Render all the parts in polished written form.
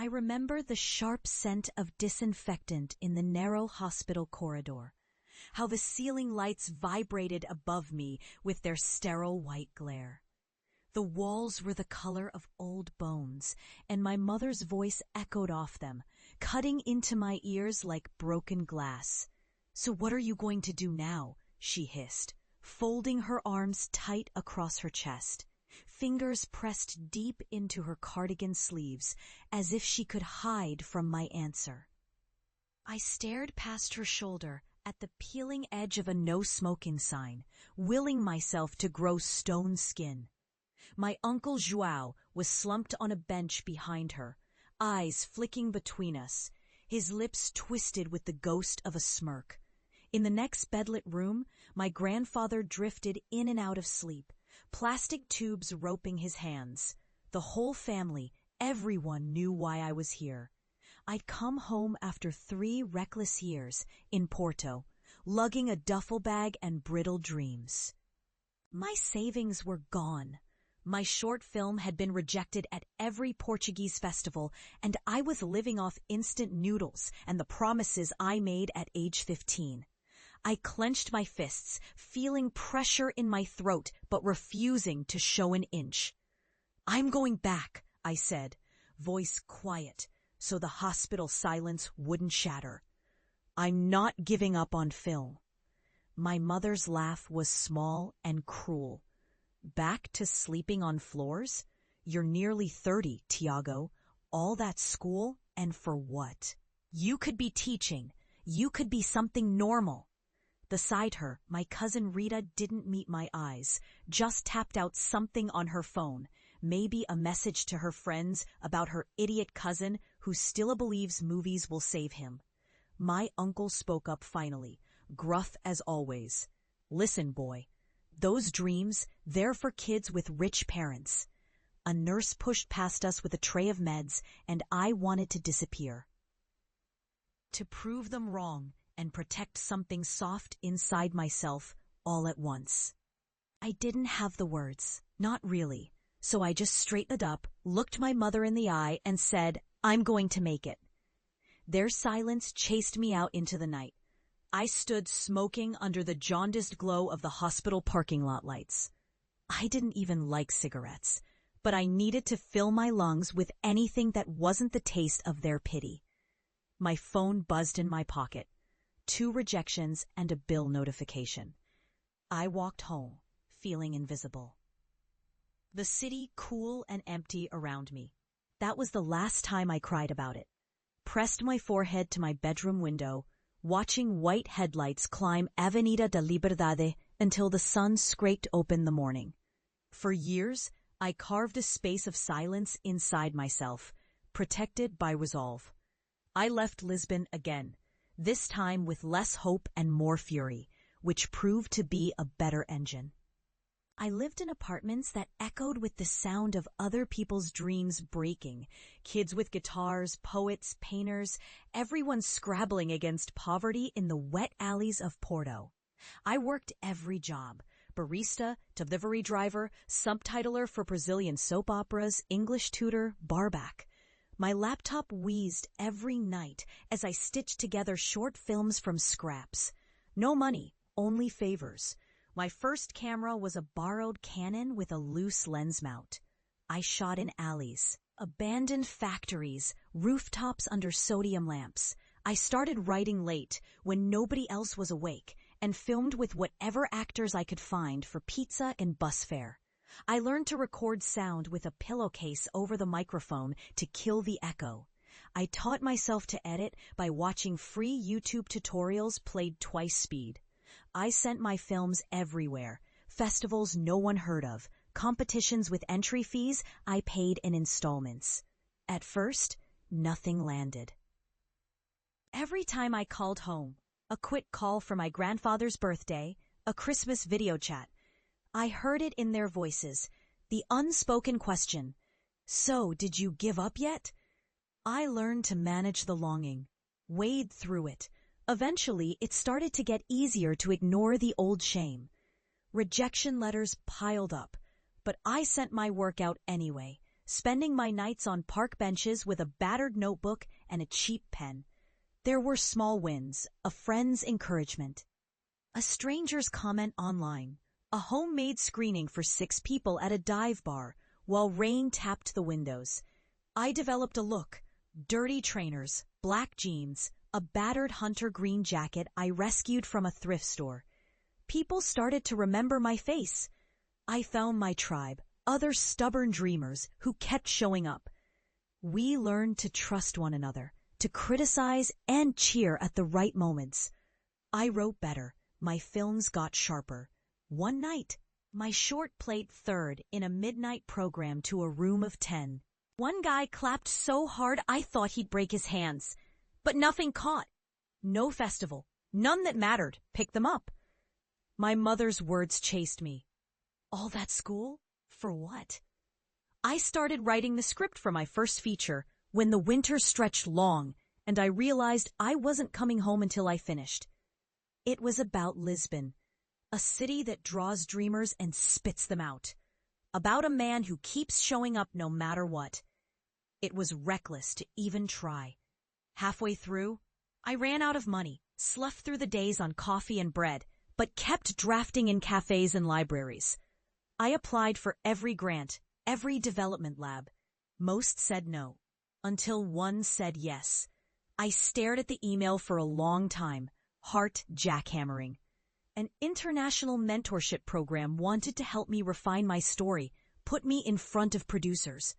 I remember the sharp scent of disinfectant in the narrow hospital corridor, how the ceiling lights vibrated above me with their sterile white glare. The walls were the color of old bones, and my mother's voice echoed off them, cutting into my ears like broken glass. "So what are you going to do now?" she hissed, folding her arms tight across her chest, fingers pressed deep into her cardigan sleeves as if she could hide from my answer. I stared past her shoulder at the peeling edge of a no-smoking sign, willing myself to grow stone skin. My Uncle João was slumped on a bench behind her, eyes flicking between us, his lips twisted with the ghost of a smirk. In the next bedlit room, my grandfather drifted in and out of sleep, plastic tubes roping his hands. The whole family, everyone knew why I was here. I'd come home after 3 reckless years in Porto, lugging a duffel bag and brittle dreams. My savings were gone. My short film had been rejected at every Portuguese festival, and I was living off instant noodles and the promises I made at age 15. I clenched my fists, feeling pressure in my throat, but refusing to show an inch. "I'm going back," I said, voice quiet, so the hospital silence wouldn't shatter. "I'm not giving up on film." My mother's laugh was small and cruel. "Back to sleeping on floors? You're nearly 30, Tiago. All that school, and for what? You could be teaching. You could be something normal." Beside her, my cousin Rita didn't meet my eyes, just tapped out something on her phone, maybe a message to her friends about her idiot cousin who still believes movies will save him. My uncle spoke up finally, gruff as always. "Listen, boy. Those dreams, they're for kids with rich parents." A nurse pushed past us with a tray of meds, and I wanted to disappear. To prove them wrong and protect something soft inside myself all at once. I didn't have the words, not really, so I just straightened up, looked my mother in the eye, and said, "I'm going to make it." Their silence chased me out into the night. I stood smoking under the jaundiced glow of the hospital parking lot lights. I didn't even like cigarettes, but I needed to fill my lungs with anything that wasn't the taste of their pity. My phone buzzed in my pocket. 2 rejections and a bill notification. I walked home, feeling invisible. The city cool and empty around me. That was the last time I cried about it. Pressed my forehead to my bedroom window, watching white headlights climb Avenida da Liberdade until the sun scraped open the morning. For years, I carved a space of silence inside myself, protected by resolve. I left Lisbon again, this time with less hope and more fury, which proved to be a better engine. I lived in apartments that echoed with the sound of other people's dreams breaking, kids with guitars, poets, painters, everyone scrabbling against poverty in the wet alleys of Porto. I worked every job: barista, delivery driver, subtitler for Brazilian soap operas, English tutor, barback. My laptop wheezed every night as I stitched together short films from scraps. No money, only favors. My first camera was a borrowed Canon with a loose lens mount. I shot in alleys, abandoned factories, rooftops under sodium lamps. I started writing late when nobody else was awake and filmed with whatever actors I could find for pizza and bus fare. I learned to record sound with a pillowcase over the microphone to kill the echo. I taught myself to edit by watching free YouTube tutorials played twice speed. I sent my films everywhere, festivals no one heard of, competitions with entry fees I paid in installments. At first, nothing landed. Every time I called home, a quick call for my grandfather's birthday, a Christmas video chat, I heard it in their voices, the unspoken question, "So, did you give up yet?" I learned to manage the longing, wade through it. Eventually, it started to get easier to ignore the old shame. Rejection letters piled up, but I sent my work out anyway, spending my nights on park benches with a battered notebook and a cheap pen. There were small wins, a friend's encouragement, a stranger's comment online, a homemade screening for 6 people at a dive bar while rain tapped the windows. I developed a look: dirty trainers, black jeans, a battered hunter green jacket I rescued from a thrift store. People started to remember my face. I found my tribe, other stubborn dreamers who kept showing up. We learned to trust one another, to criticize and cheer at the right moments. I wrote better. My films got sharper. One night, my short played third in a midnight program to a room of 10. One guy clapped so hard I thought he'd break his hands. But nothing caught. No festival. None that mattered. Pick them up. My mother's words chased me. All that school? For what? I started writing the script for my first feature when the winter stretched long and I realized I wasn't coming home until I finished. It was about Lisbon, a city that draws dreamers and spits them out. About a man who keeps showing up no matter what. It was reckless to even try. Halfway through, I ran out of money, sloughed through the days on coffee and bread, but kept drafting in cafes and libraries. I applied for every grant, every development lab. Most said no, until one said yes. I stared at the email for a long time, heart jackhammering. An international mentorship program wanted to help me refine my story, put me in front of producers.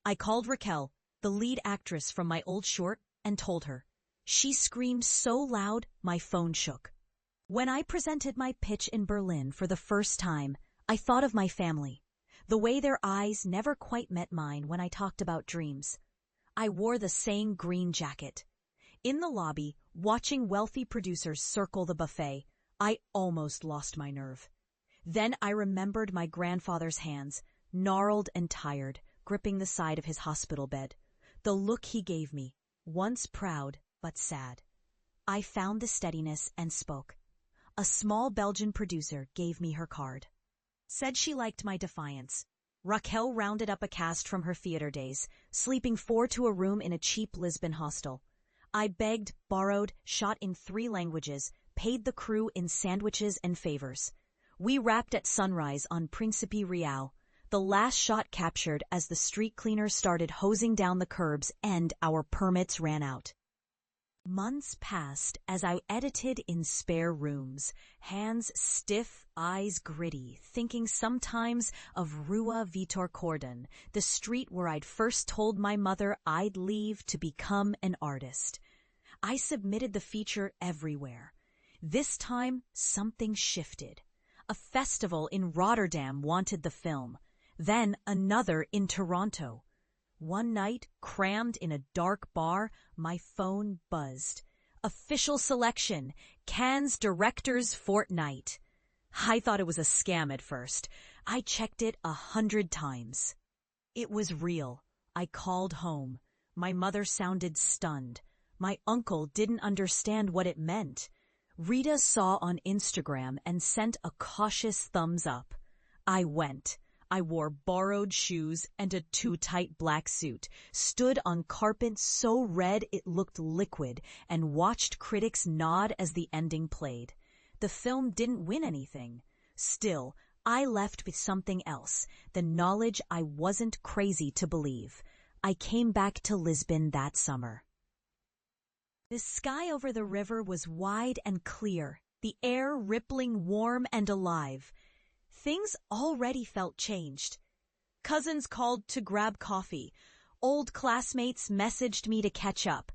I called Raquel, the lead actress from my old short, and told her. She screamed so loud, my phone shook. When I presented my pitch in Berlin for the first time, I thought of my family, the way their eyes never quite met mine when I talked about dreams. I wore the same green jacket. In the lobby, watching wealthy producers circle the buffet, I almost lost my nerve. Then I remembered my grandfather's hands, gnarled and tired, gripping the side of his hospital bed. The look he gave me, once proud but sad. I found the steadiness and spoke. A small Belgian producer gave me her card. Said she liked my defiance. Raquel rounded up a cast from her theater days, sleeping 4 to a room in a cheap Lisbon hostel. I begged, borrowed, shot in 3 languages, paid the crew in sandwiches and favors. We wrapped at sunrise on Príncipe Real, the last shot captured as the street cleaners started hosing down the curbs and our permits ran out. Months passed as I edited in spare rooms, hands stiff, eyes gritty, thinking sometimes of Rua Vitor Cordon, the street where I'd first told my mother I'd leave to become an artist. I submitted the feature everywhere. This time, something shifted. A festival in Rotterdam wanted the film, then another in Toronto. One night, crammed in a dark bar, my phone buzzed. Official selection, Cannes Directors Fortnight. I thought it was a scam at first. I checked it 100 times. It was real. I called home. My mother sounded stunned. My uncle didn't understand what it meant. Rita saw on Instagram and sent a cautious thumbs up. I went. I wore borrowed shoes and a too-tight black suit, stood on carpet so red it looked liquid, and watched critics nod as the ending played. The film didn't win anything. Still, I left with something else, the knowledge I wasn't crazy to believe. I came back to Lisbon that summer. The sky over the river was wide and clear, the air rippling warm and alive. Things already felt changed. Cousins called to grab coffee. Old classmates messaged me to catch up.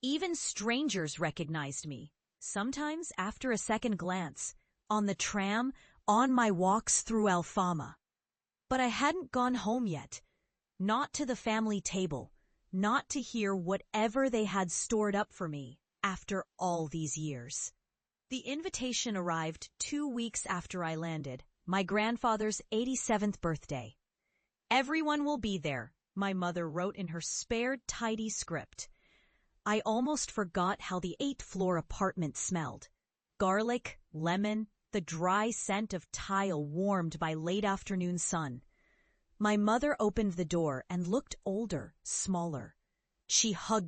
Even strangers recognized me, sometimes after a second glance, on the tram, on my walks through Alfama. But I hadn't gone home yet. Not to the family table. Not to hear whatever they had stored up for me after all these years. The invitation arrived 2 weeks after I landed, my grandfather's 87th birthday. Everyone will be there, my mother wrote in her spared, tidy script. I almost forgot how the 8th-floor apartment smelled. Garlic, lemon, the dry scent of tile warmed by late afternoon sun. My mother opened the door and looked older, smaller. She hugged